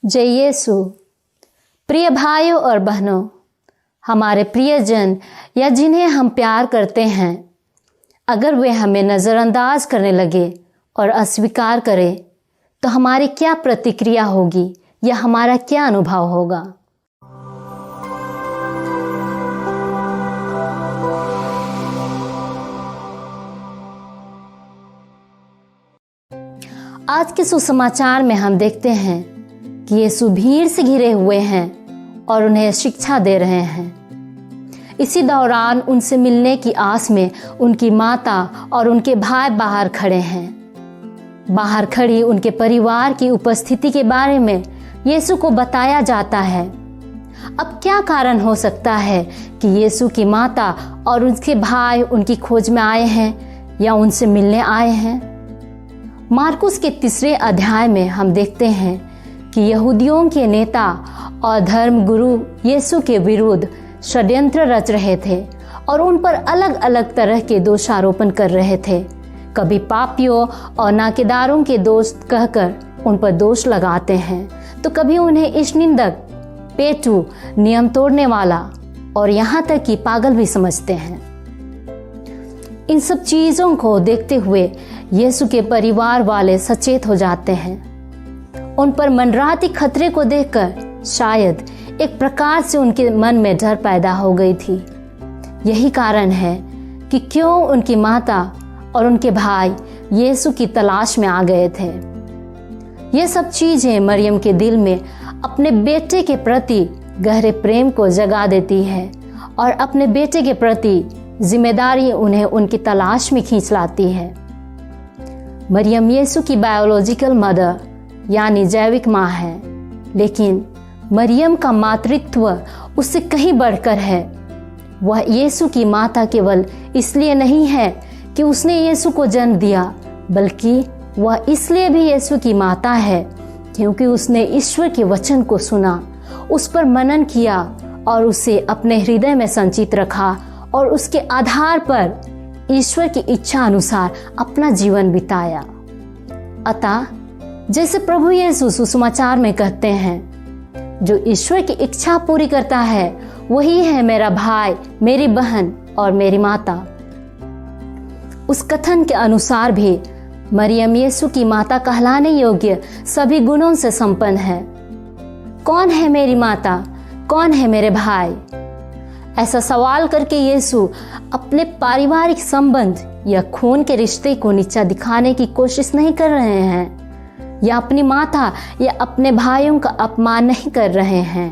जय यीशु। प्रिय भाइयों और बहनों, हमारे प्रियजन या जिन्हें हम प्यार करते हैं, अगर वे हमें नज़रअंदाज करने लगे और अस्वीकार करें तो हमारी क्या प्रतिक्रिया होगी या हमारा क्या अनुभव होगा। आज के सुसमाचार में हम देखते हैं कि यीशु भीड़ से घिरे हुए हैं और उन्हें शिक्षा दे रहे हैं। इसी दौरान उनसे मिलने की आस में उनकी माता और उनके भाई बाहर खड़े हैं। बाहर खड़ी उनके परिवार की उपस्थिति के बारे में यीशु को बताया जाता है। अब क्या कारण हो सकता है कि यीशु की माता और उनके भाई उनकी खोज में आए हैं या उनसे मिलने आए हैं। मार्कुस के 3 अध्याय में हम देखते हैं कि यहूदियों के नेता और धर्म गुरु यीशु के विरुद्ध षड्यंत्र रच रहे थे और उन पर अलग अलग तरह के दोषारोपण कर रहे थे। कभी पापियों और नाकेदारों के दोस्त कहकर उन पर दोष लगाते हैं तो कभी उन्हें ईशनिंदक, पेटू, नियम तोड़ने वाला और यहाँ तक कि पागल भी समझते हैं। इन सब चीज़ों को देखते हुए यीशु के परिवार वाले सचेत हो जाते हैं। उन पर मंडराती खतरे को देखकर शायद एक प्रकार से उनके मन में डर पैदा हो गई थी। यही कारण है कि क्यों उनकी माता और उनके भाई यीशु की तलाश में आ गए थे। ये सब चीजें मरियम के दिल में अपने बेटे के प्रति गहरे प्रेम को जगा देती है और अपने बेटे के प्रति जिम्मेदारी उन्हें उनकी तलाश में खींच लाती है। मरियम यीशु की बायोलॉजिकल मदर यानी जैविक माँ है, लेकिन मरियम का मातृत्व उससे कहीं बढ़कर है। वह यीशु की माता केवल इसलिए नहीं है कि उसने यीशु को जन्म दिया, बल्कि वह इसलिए भी यीशु की माता है क्योंकि उसने ईश्वर के वचन को सुना, उस पर मनन किया और उसे अपने हृदय में संचित रखा और उसके आधार पर ईश्वर की इच्छा अनुसार अपना जीवन बिताया। अतः जैसे प्रभु यीशु सुसमाचार में कहते हैं, जो ईश्वर की इच्छा पूरी करता है वही है मेरा भाई, मेरी बहन और मेरी माता। उस कथन के अनुसार भी मरियम यीशु की माता कहलाने योग्य सभी गुणों से संपन्न है। कौन है मेरी माता, कौन है मेरे भाई? ऐसा सवाल करके यीशु अपने पारिवारिक संबंध या खून के रिश्ते को नीचा दिखाने की कोशिश नहीं कर रहे हैं या अपनी माता या अपने भाइयों का अपमान नहीं कर रहे हैं,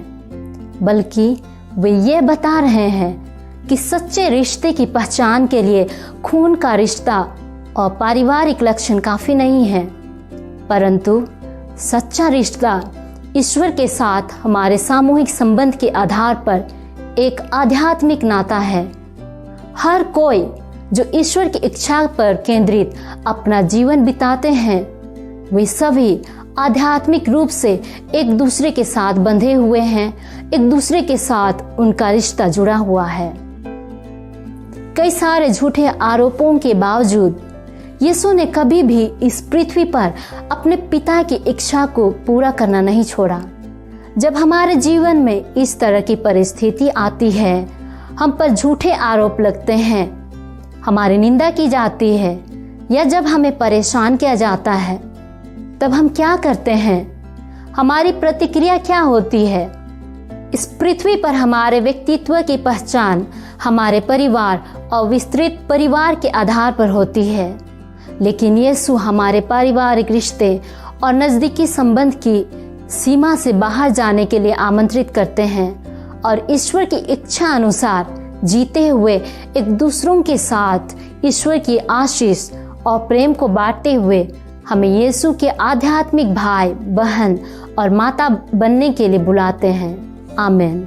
बल्कि वे ये बता रहे हैं कि सच्चे रिश्ते की पहचान के लिए खून का रिश्ता और पारिवारिक लक्षण काफी नहीं है, परंतु सच्चा रिश्ता ईश्वर के साथ हमारे सामूहिक संबंध के आधार पर एक आध्यात्मिक नाता है। हर कोई जो ईश्वर की इच्छा पर केंद्रित अपना जीवन बिताते हैं, वे सभी आध्यात्मिक रूप से एक दूसरे के साथ बंधे हुए हैं, एक दूसरे के साथ उनका रिश्ता जुड़ा हुआ है। कई सारे झूठे आरोपों के बावजूद यीशु ने कभी भी इस पृथ्वी पर अपने पिता की इच्छा को पूरा करना नहीं छोड़ा। जब हमारे जीवन में इस तरह की परिस्थिति आती है, हम पर झूठे आरोप लगते हैं, हमारी निंदा की जाती है या जब हमें परेशान किया जाता है, तब हम क्या करते हैं? हमारी प्रतिक्रिया क्या होती है? इस पृथ्वी पर हमारे व्यक्तित्व की पहचान हमारे परिवार और विस्तृत परिवार के आधार पर होती है, लेकिन यीशु हमारे पारिवारिक रिश्ते और नजदीकी संबंध की सीमा से बाहर जाने के लिए आमंत्रित करते हैं और ईश्वर की इच्छा अनुसार जीते हुए एक दूसरों के साथ ईश्वर की आशीष और प्रेम को बांटते हुए हमें यीशु के आध्यात्मिक भाई, बहन और माता बनने के लिए बुलाते हैं। आमीन।